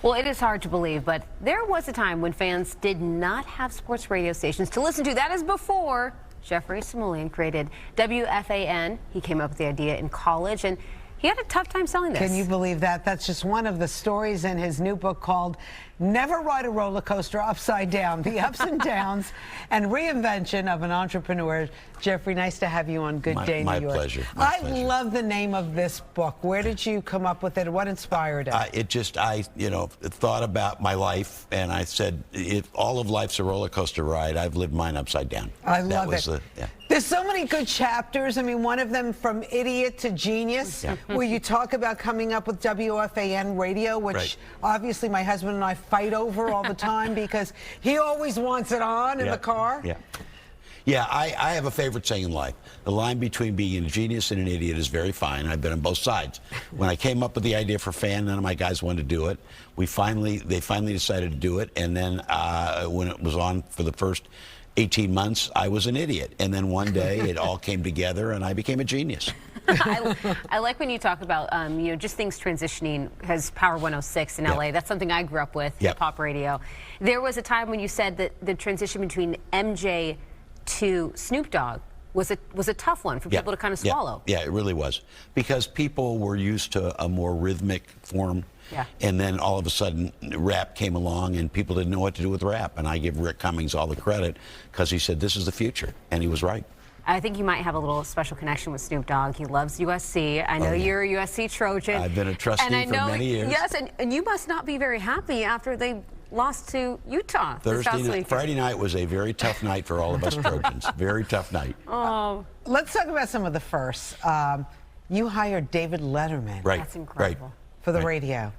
Well, it is hard to believe, but there was a time when fans did not have sports radio stations to listen to. That is before Jeff Smulyan created WFAN. He came up with the idea in college, and he had a tough time selling this. Can you believe that? That's just one of the stories in his new book called Never Ride a Roller Coaster Upside Down, the ups and downs and reinvention of an entrepreneur. Jeffrey, nice to have you on Good Day New York. My pleasure. I love the name of this book. Where did you come up with it? What inspired it? I thought about my life, and I said, if all of life's a roller coaster ride, I've lived mine upside down. I love it. There's so many good chapters. I mean, one of them from idiot to genius, where you talk about coming up with WFAN radio, which obviously my husband and I fight over all the time because he always wants it on in the car. Yeah, I have a favorite saying in life. The line between being a genius and an idiot is very fine. I've been on both sides. When I came up with the idea for FAN, none of my guys wanted to do it. They finally decided to do it, and then when it was on for the first 18 months, I was an idiot. And then one day it all came together and I became a genius. I like when you talk about, just things transitioning, because Power 106 in LA, that's something I grew up with, pop radio. There was a time when you said that the transition between MJ to Snoop Dogg was a tough one for people to kind of swallow. Yeah, it really was. Because people were used to a more rhythmic form. And then all of a sudden, rap came along, and people didn't know what to do with rap. And I give Rick Cummings all the credit, because he said, this is the future. And he was right. I think you might have a little special connection with Snoop Dogg. He loves USC. I know you're a USC Trojan. I've been a trustee for many years. Yes, and you must not be very happy after they lost to Utah. Friday night was a very tough night for all of us Trojans. Very tough night. Oh. Let's talk about some of the firsts. You hired David Letterman. That's incredible. For the radio.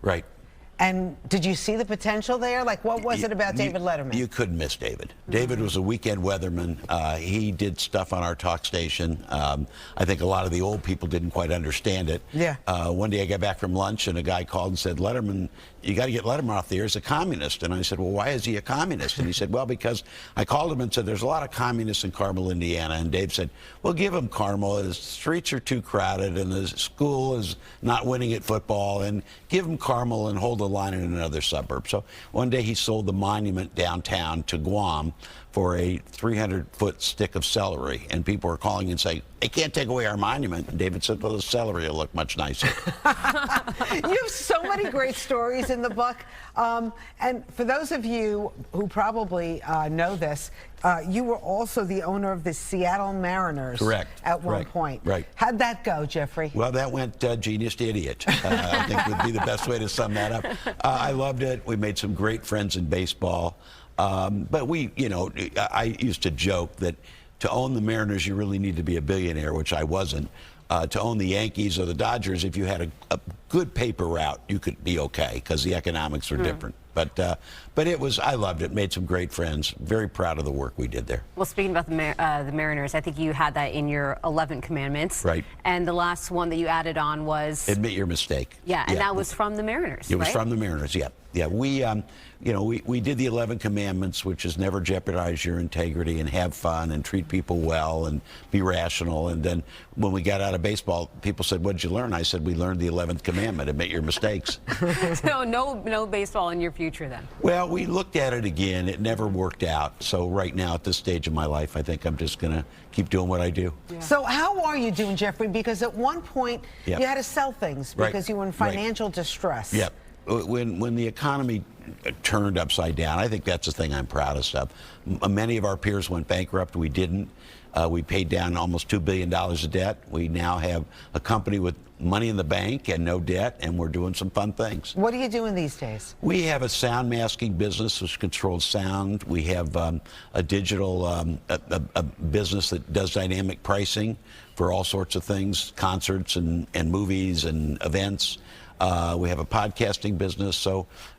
And did you see the potential there? Like, what was it about David Letterman? You couldn't miss David. David was a weekend weatherman. He did stuff on our talk station. I think a lot of the old people didn't quite understand it. One day I got back from lunch, and a guy called and said, Letterman, you got to get Letterman off the air. He's a communist. And I said, well, why is he a communist? And he said, well, because I called him and said, there's a lot of communists in Carmel, Indiana. And Dave said, well, give him Carmel. The streets are too crowded, and the school is not winning at football. And give him Carmel and hold the line in another suburb. So one day he sold the monument downtown to Guam for a 300-foot stick of celery, and people were calling and saying, they can't take away our monument. And David said, well, the celery will look much nicer. You have so many great stories in the book. And for those of you who probably know this, you were also the owner of the Seattle Mariners at one point. How'd that go, Jeffrey? Well, that went genius to idiot. I think would be the best way to sum that up. I loved it. We made some great friends in baseball. But I used to joke that to own the Mariners, you really need to be a billionaire, which I wasn't. To own the Yankees or the Dodgers, if you had a good paper route, you could be okay, because the economics were different. But I loved it. Made some great friends. Very proud of the work we did there. Well, speaking about the Mariners, I think you had that in your 11 commandments. And the last one that you added on was admit your mistake. And that was from the Mariners. It was from the Mariners. Yeah. We did the 11 commandments, which is never jeopardize your integrity and have fun and treat people well and be rational. And then when we got out of baseball, people said, "What did you learn?" I said, "We learned the 11th commandment: admit your mistakes." So no baseball in your future then? Well, we looked at it again. It never worked out. So right now, at this stage of my life, I think I'm just going to keep doing what I do. So how are you doing, Jeffrey? Because at one point, you had to sell things because you were in financial distress. When the economy turned upside down, I think that's the thing I'm proudest of. Many of our peers went bankrupt. We didn't. We paid down almost $2 billion of debt. We now have a company with money in the bank and no debt, and we're doing some fun things. What are you doing these days? We have a sound masking business which controls sound. We have a digital a business that does dynamic pricing for all sorts of things, concerts and movies and events. We have a podcasting business,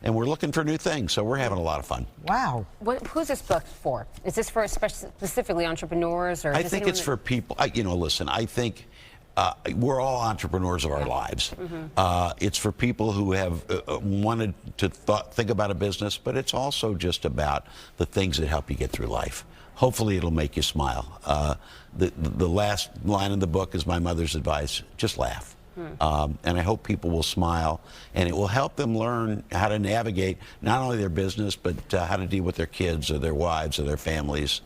and we're looking for new things, so we're having a lot of fun. Wow. Who's this book for? Is this for specifically entrepreneurs? Or I think it's for people, listen, I think we're all entrepreneurs of our lives. It's for people who have wanted to think about a business, but it's also just about the things that help you get through life. Hopefully it'll make you smile. The last line in the book is my mother's advice: just laugh. And I hope people will smile, and it will help them learn how to navigate not only their business, but how to deal with their kids or their wives or their families.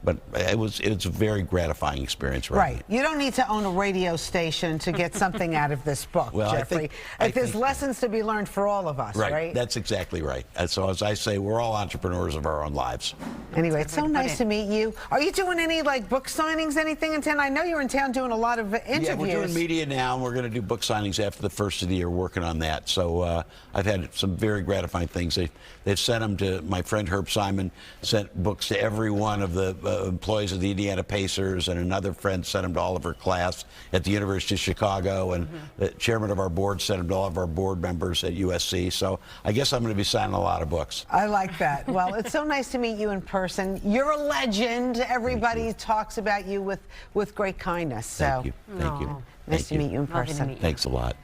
But it's a very gratifying experience. Right. You don't need to own a radio station to get something out of this book, well, Jeffrey. There's lessons to be learned for all of us, right? That's exactly right. And so as I say, we're all entrepreneurs of our own lives. Anyway, it's so nice to meet you. Are you doing any book signings, anything in town? I know you're in town doing a lot of interviews. Yeah, we're doing media now, and we're going to do book signings after the first of the year, working on that. So I've had some very gratifying things. They've sent them to my friend Herb Simon, sent books to every one of the employees of the Indiana Pacers, and another friend sent them to all of her class at the University of Chicago, and the chairman of our board sent them to all of our board members at USC. So I guess I'm going to be signing a lot of books. I like that. Well, it's so nice to meet you in person. You're a legend. Everybody talks about you with great kindness. So Thank you. Thank you. Nice to meet you in person. Thanks a lot.